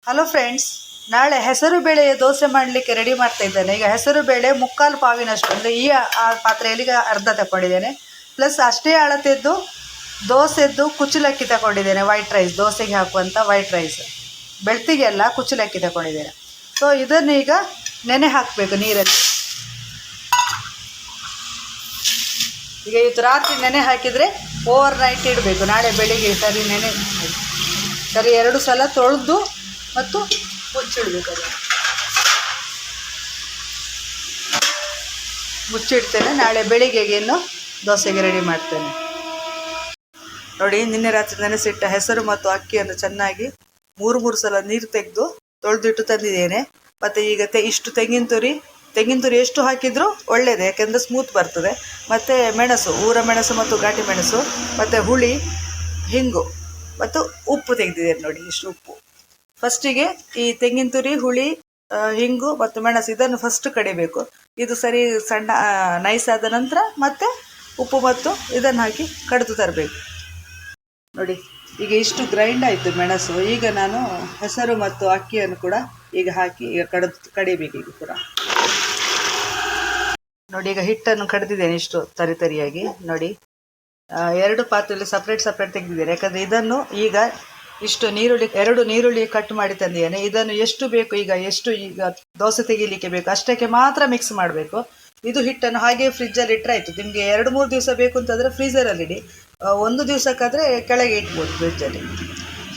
Hello friends, ನಾಳೆ ಹೆಸರು ಬೇಳೆಯ ದೋಸೆ ಮಾಡಲಿಕ್ಕೆ ರೆಡಿ ಮಾಡ್ತಾ ಇದ್ದೇನೆ. ಈಗ ಹೆಸರು ಬೇಳೆ ಮುಕ್ಕಾಲು ಪಾವಿನಷ್ಟು, ಅಂದರೆ ಈ ಪಾತ್ರೆಯಲ್ಲಿ ಅರ್ಧ ತಗೊಂಡಿದ್ದೇನೆ. ಪ್ಲಸ್ ಅಷ್ಟೇ ಅಳತೆದ್ದು ದೋಸೆದ್ದು ಕುಚ್ಚಲಕ್ಕಿ ತಗೊಂಡಿದ್ದೇನೆ, ವೈಟ್ ರೈಸ್, ದೋಸೆಗೆ ಹಾಕುವಂಥ ವೈಟ್ ರೈಸ್, ಬೆಳ್ತಿಗೆಲ್ಲ ಕುಚ್ಚಲಕ್ಕಿ ತಗೊಂಡಿದ್ದೇನೆ. ಸೊ ಇದನ್ನು ಈಗ ನೆನೆ ಹಾಕಬೇಕು ನೀರಲ್ಲಿ. ಈಗ ಇವತ್ತು ರಾತ್ರಿ ನೆನೆ ಹಾಕಿದರೆ ಓವರ್ ನೈಟ್ ಇಡಬೇಕು, ನಾಳೆ ಬೆಳಿಗ್ಗೆ ಸರಿ ಸರಿ 2 ಸಲ ತೊಳೆದು ಮತ್ತು ಮುಚ್ಚಿಡಬೇಕು. ಅದು ಮುಚ್ಚಿಡ್ತೇನೆ, ನಾಳೆ ಬೆಳಿಗ್ಗೆಗೆ ಇನ್ನು ದೋಸೆಗೆ ರೆಡಿ ಮಾಡ್ತೇನೆ. ನೋಡಿ, ನಿನ್ನೆ ರಾತ್ರಿ ನೆನೆಸಿಟ್ಟ ಹೆಸರು ಮತ್ತು ಅಕ್ಕಿಯನ್ನು ಚೆನ್ನಾಗಿ 3 ಸಲ ನೀರು ತೆಗೆದು ತೊಳೆದಿಟ್ಟು ತಂದಿದ್ದೇನೆ. ಮತ್ತು ಈಗ ಇಷ್ಟು ತೆಂಗಿನ ತುರಿ ಎಷ್ಟು ಹಾಕಿದರೂ ಒಳ್ಳೆಯದು, ಯಾಕೆಂದರೆ ಸ್ಮೂತ್ ಬರ್ತದೆ. ಮತ್ತು ಮೆಣಸು, ಊರ ಮೆಣಸು ಮತ್ತು ಘಾಟಿ ಮೆಣಸು, ಮತ್ತು ಹುಳಿ, ಹಿಂಗು ಮತ್ತು ಉಪ್ಪು ತೆಗೆದಿದ್ದೇನೆ. ನೋಡಿ, ಇಷ್ಟು ಉಪ್ಪು. ಫಸ್ಟಿಗೆ ಈ ತೆಂಗಿನ ತುರಿ, ಹುಳಿ, ಹಿಂಗು ಮತ್ತು ಮೆಣಸು ಇದನ್ನು ಫಸ್ಟ್ ಕಡಿಬೇಕು. ಇದು ಸರಿ ಸಣ್ಣ ನೈಸ್ ಆದ ನಂತರ ಮತ್ತೆ ಉಪ್ಪು ಮತ್ತು ಇದನ್ನು ಹಾಕಿ ಕಡಿದು ತರಬೇಕು. ನೋಡಿ, ಈಗ ಇಷ್ಟು ಗ್ರೈಂಡ್ ಆಯಿತು ಮೆಣಸು. ಈಗ ನಾನು ಹೆಸರು ಮತ್ತು ಅಕ್ಕಿಯನ್ನು ಕೂಡ ಈಗ ಹಾಕಿ ಈಗ ಕಡಿಬೇಕು. ಈಗ ಕೂಡ ನೋಡಿ, ಈಗ ಹಿಟ್ಟನ್ನು ಕಡಿದಿದ್ದೇನೆ ಇಷ್ಟು ತರಿಯಾಗಿ. ನೋಡಿ, 2 ಪಾತ್ರೆಯಲ್ಲಿ ಸಪ್ರೇಟ್ ತೆಗೆದಿದ್ದೇನೆ. ಯಾಕಂದರೆ ಇದನ್ನು ಈಗ ಇಷ್ಟು ನೀರುಳ್ಳಿ, 2 ನೀರುಳ್ಳಿ ಕಟ್ ಮಾಡಿ ತಂದಿದ್ದೇನೆ. ಇದನ್ನು ಎಷ್ಟು ಬೇಕು, ಈಗ ದೋಸೆ ತೆಗಿಲಿಕ್ಕೆ ಬೇಕು ಅಷ್ಟಕ್ಕೆ ಮಾತ್ರ ಮಿಕ್ಸ್ ಮಾಡಬೇಕು. ಇದು ಹಿಟ್ಟನ್ನು ಹಾಗೆ ಫ್ರಿಜ್ಜಲ್ಲಿ ಇಟ್ಟರೆ ಆಯಿತು. ನಿಮಗೆ 2-3 ದಿವಸ ಬೇಕು ಅಂತಂದರೆ ಫ್ರೀಝರಲ್ಲಿ ಇಡಿ, 1 ದಿವಸಕ್ಕಾದರೆ ಕೆಳಗೆ ಇಟ್ಬೋದು ಫ್ರಿಜ್ಜಲ್ಲಿ.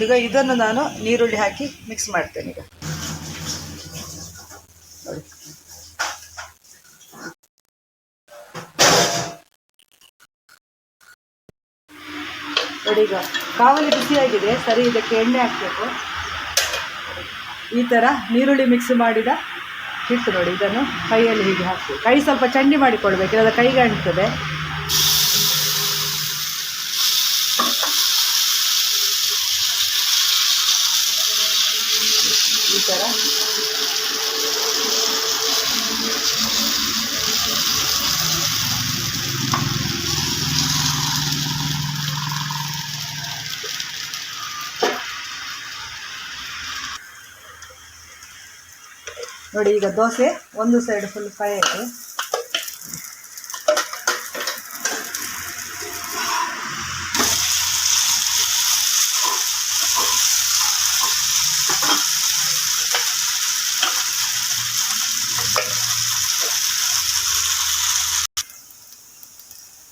ಈಗ ಇದನ್ನು ನಾನು ನೀರುಳ್ಳಿ ಹಾಕಿ ಮಿಕ್ಸ್ ಮಾಡ್ತೇನೆ. ಈಗ ನೋಡಿ, ನೋಡಿ, ಈಗ ಕಾವಲಿ ಬಿಸಿಯಾಗಿದೆ. ಸರಿ, ಇದಕ್ಕೆ ಎಣ್ಣೆ ಹಾಕಬೇಕು. ಈ ಥರ ನೀರುಳ್ಳಿ ಮಿಕ್ಸ್ ಮಾಡಿದ ಹಿಟ್ಟು ನೋಡಿ, ಇದನ್ನು ಕೈಯಲ್ಲಿ ಹೀಗೆ ಹಾಕಬೇಕು. ಕೈ ಸ್ವಲ್ಪ ಚಂಡಿ ಮಾಡಿಕೊಳ್ಬೇಕು, ಇಲ್ಲದ ಕೈಗೆ ಅಂಟ್ತದೆ. ಈ ಥರ ನೋಡಿ. ಈಗ ದೋಸೆ ಒಂದು ಸೈಡ್ ಫುಲ್ ಫ್ರೈ ಆಯಿತು.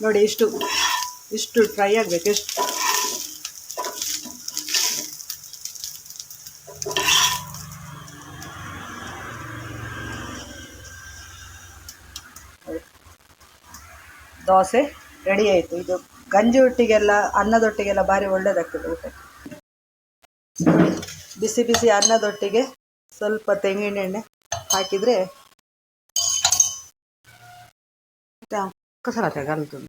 ನೋಡಿ, ಇಷ್ಟು ಫ್ರೈ ಆಗಬೇಕು. ದೋಸೆ ರೆಡಿ ಆಯಿತು. ಇದು ಗಂಜಿ ಒಟ್ಟಿಗೆಲ್ಲ, ಅನ್ನದೊಟ್ಟಿಗೆಲ್ಲ ಭಾರಿ ಒಳ್ಳೆಯದಾಗ್ತದೆ ಊಟಕ್ಕೆ. ಬಿಸಿ ಬಿಸಿ ಅನ್ನದೊಟ್ಟಿಗೆ ಸ್ವಲ್ಪ ತೆಂಗಿನ ಎಣ್ಣೆ ಹಾಕಿದರೆ ಕಸರತ್ತೆ ಕಲ್ತು